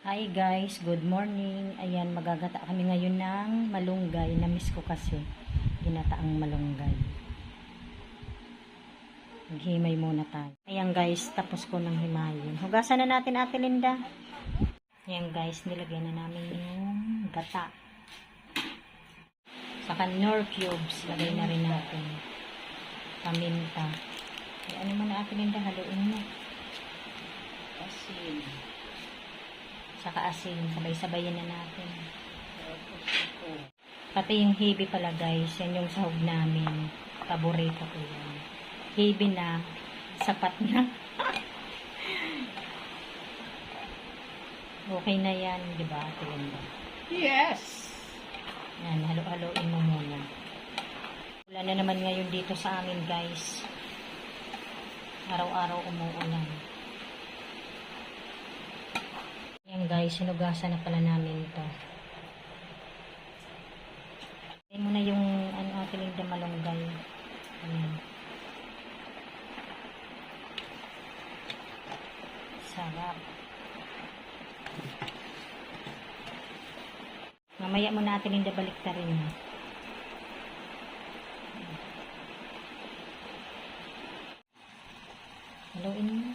Hi guys, good morning. Ayan, magagata kami ngayon ng malunggay. Namiss ko kasi ginataang malunggay. Maghimay muna tayo. Ayan guys, tapos ko ng himayin. Hugasan na natin, Ate Linda. Ayan guys, nilagyan na namin yung gata. Saka nor cubes, lagay na rin natin. Paminta. Ano mo na, Ate Linda, haluin mo. Asin. Saka asin, sabay-sabayin na natin. Pati yung hibi pala guys, yan yung sahog namin. Paborito ko yan. Hibi na, sapat na. Okay na yan, di ba, Ate Linda? Yes! Yan, halo-haloin mo muna. Ulan na naman ngayon dito sa amin guys. Araw-araw umuulan. Ayan guys, sinugasan na pala namin ito. Ayan mo na yung Ate Linda malunggay. Ayan. Sarap. Mamaya mo na Ate Linda balik ta rin. Haluin mo.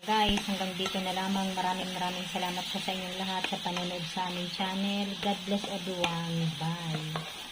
Guys, hanggang dito na lamang. Maraming salamat po sa inyong lahat sa panonood sa aming channel. God bless everyone. Bye.